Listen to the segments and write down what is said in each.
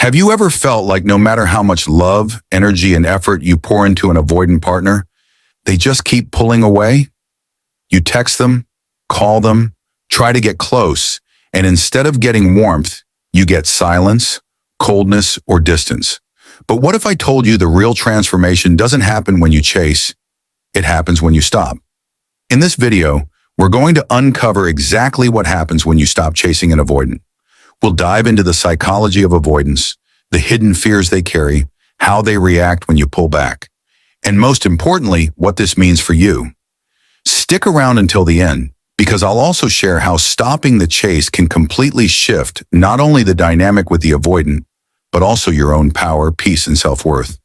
Have you ever felt like no matter how much love, energy, and effort you pour into an avoidant partner, they just keep pulling away? You text them, call them, try to get close, and instead of getting warmth, you get silence, coldness, or distance. But what if I told you the real transformation doesn't happen when you chase, it happens when you stop? In this video, we're going to uncover exactly what happens when you stop chasing an avoidant. We'll dive into the psychology of avoidance, the hidden fears they carry, how they react when you pull back, and most importantly, what this means for you. Stick around until the end, because I'll also share how stopping the chase can completely shift not only the dynamic with the avoidant, but also your own power, peace, and self-worth.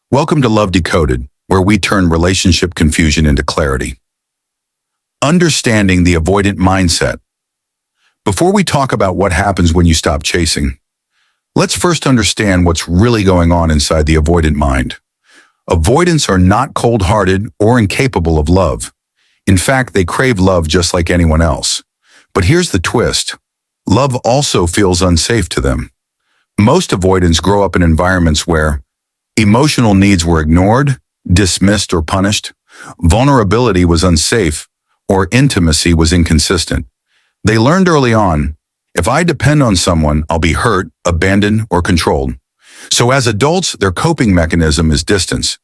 Welcome to Love Decoded, where we turn relationship confusion into clarity. Understanding the avoidant mindset. Before we talk about what happens when you stop chasing, let's first understand what's really going on inside the avoidant mind. Avoidants are not cold-hearted or incapable of love. In fact, they crave love just like anyone else. But here's the twist. Love also feels unsafe to them. Most avoidants grow up in environments where emotional needs were ignored, dismissed, or punished, vulnerability was unsafe, or intimacy was inconsistent. They learned early on, if I depend on someone, I'll be hurt, abandoned, or controlled. So as adults, their coping mechanism is distance.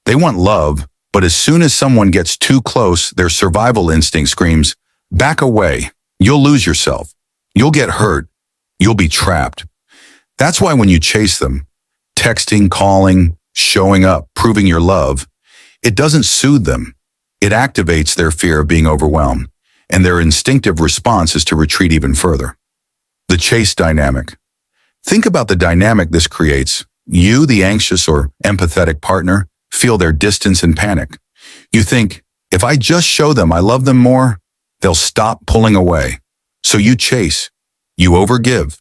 They want love, but as soon as someone gets too close, their survival instinct screams, back away, you'll lose yourself, you'll get hurt, you'll be trapped. That's why when you chase them, texting, calling, showing up, proving your love, it doesn't soothe them. It activates their fear of being overwhelmed, and their instinctive response is to retreat even further. The chase dynamic. Think about the dynamic this creates. You, the anxious or empathetic partner, feel their distance and panic. You think, if I just show them I love them more, they'll stop pulling away. So you chase, you overgive,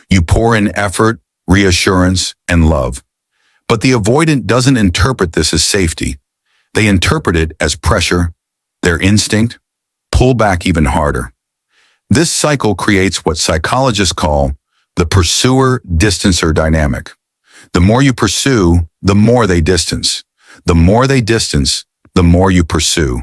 you pour in effort, reassurance, and love. But the avoidant doesn't interpret this as safety. They interpret it as pressure, their instinct, pull back even harder. This cycle creates what psychologists call the pursuer-distancer dynamic. The more you pursue, the more they distance. The more they distance, the more you pursue.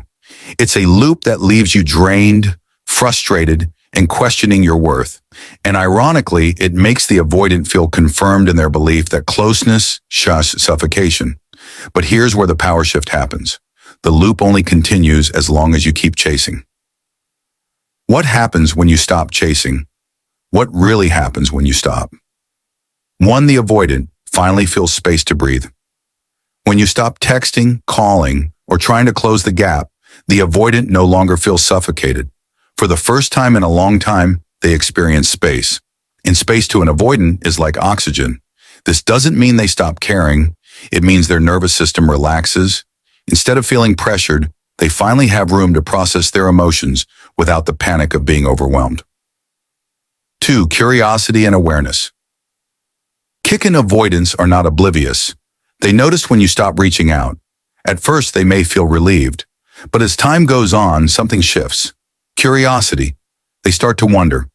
It's a loop that leaves you drained, frustrated, and questioning your worth. And ironically, it makes the avoidant feel confirmed in their belief that closeness shush suffocation. But here's where the power shift happens. The loop only continues as long as you keep chasing. What happens when you stop chasing? What really happens when you stop? 1. The avoidant finally feels space to breathe. When you stop texting, calling, or trying to close the gap, the avoidant no longer feels suffocated. For the first time in a long time, they experience space. And space to an avoidant is like oxygen. This doesn't mean they stop caring. It means their nervous system relaxes. Instead of feeling pressured, they finally have room to process their emotions without the panic of being overwhelmed. 2. Curiosity and awareness. Kick and avoidants are not oblivious. They notice when you stop reaching out. At first, they may feel relieved, but as time goes on, something shifts. Curiosity. They start to wonder,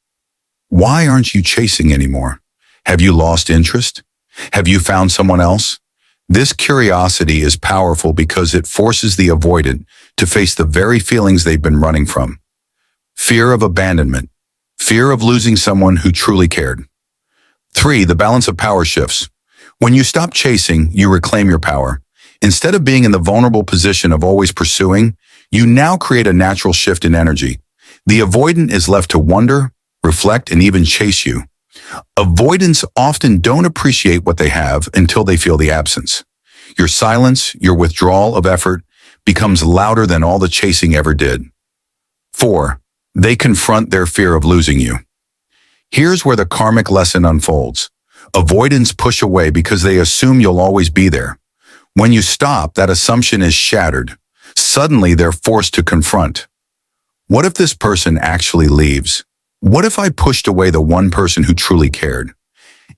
why aren't you chasing anymore? Have you lost interest? Have you found someone else? This curiosity is powerful because it forces the avoidant to face the very feelings they've been running from. Fear of abandonment. Fear of losing someone who truly cared. 3. The balance of power shifts. When you stop chasing, you reclaim your power. Instead of being in the vulnerable position of always pursuing, you now create a natural shift in energy. The avoidant is left to wonder, reflect, and even chase you. Avoidants often don't appreciate what they have until they feel the absence. Your silence, your withdrawal of effort, becomes louder than all the chasing ever did. 4. They confront their fear of losing you. Here's where the karmic lesson unfolds. Avoidants push away because they assume you'll always be there. When you stop, that assumption is shattered. Suddenly, they're forced to confront. What if this person actually leaves? What if I pushed away the one person who truly cared?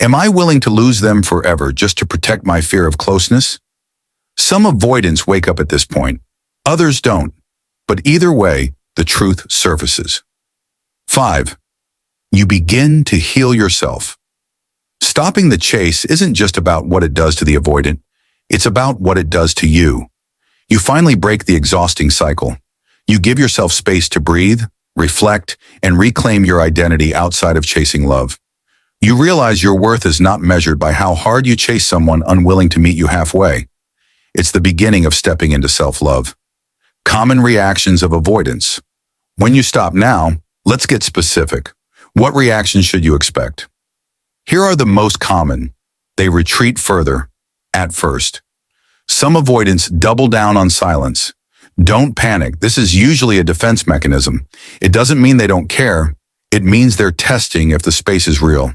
Am I willing to lose them forever just to protect my fear of closeness? Some avoidants wake up at this point. Others don't. But either way, the truth surfaces. 5. You begin to heal yourself. Stopping the chase isn't just about what it does to the avoidant, it's about what it does to you. You finally break the exhausting cycle. You give yourself space to breathe, reflect, and reclaim your identity outside of chasing love. You realize your worth is not measured by how hard you chase someone unwilling to meet you halfway. It's the beginning of stepping into self-love. Common reactions of avoidance. When you stop now, let's get specific. What reactions should you expect? Here are the most common. They retreat further, at first. Some avoidants double down on silence. Don't panic. This is usually a defense mechanism. It doesn't mean they don't care. It means they're testing if the space is real.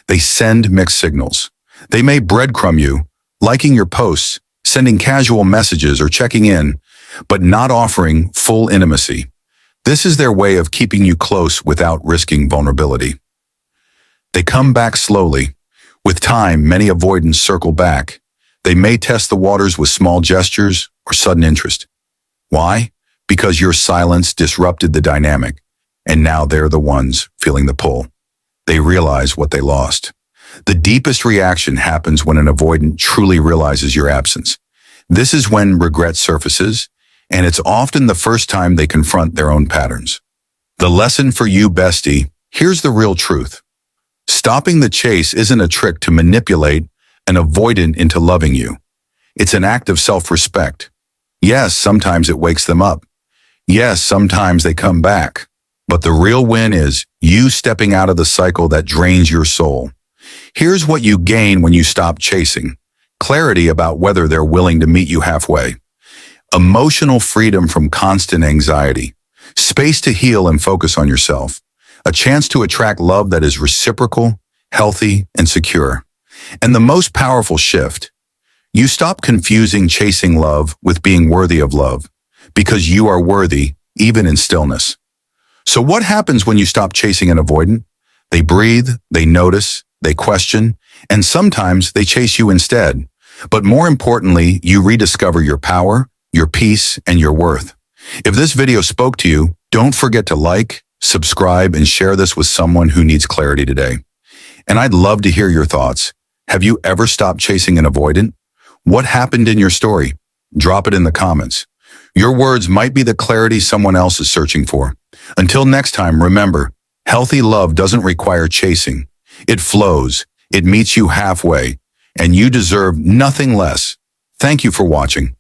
They send mixed signals. They may breadcrumb you, liking your posts, sending casual messages or checking in, but not offering full intimacy. This is their way of keeping you close without risking vulnerability. They come back slowly. With time, many avoidants circle back. They may test the waters with small gestures or sudden interest. Why? Because your silence disrupted the dynamic, and now they're the ones feeling the pull. They realize what they lost. The deepest reaction happens when an avoidant truly realizes your absence. This is when regret surfaces, and it's often the first time they confront their own patterns. The lesson for you, bestie, here's the real truth. Stopping the chase isn't a trick to manipulate an avoidant into loving you. It's an act of self-respect. Yes, sometimes it wakes them up. Yes, sometimes they come back. But the real win is you stepping out of the cycle that drains your soul. Here's what you gain when you stop chasing. Clarity about whether they're willing to meet you halfway. Emotional freedom from constant anxiety. Space to heal and focus on yourself. A chance to attract love that is reciprocal, healthy, and secure. And the most powerful shift, you stop confusing chasing love with being worthy of love, because you are worthy even in stillness. So what happens when you stop chasing an avoidant? They breathe, they notice, they question, and sometimes they chase you instead. But more importantly, you rediscover your power, your peace, and your worth. If this video spoke to you, don't forget to like, subscribe, and share this with someone who needs clarity today. And I'd love to hear your thoughts. Have you ever stopped chasing an avoidant? What happened in your story? Drop it in the comments. Your words might be the clarity someone else is searching for. Until next time, remember, healthy love doesn't require chasing. It flows, it meets you halfway, and you deserve nothing less. Thank you for watching.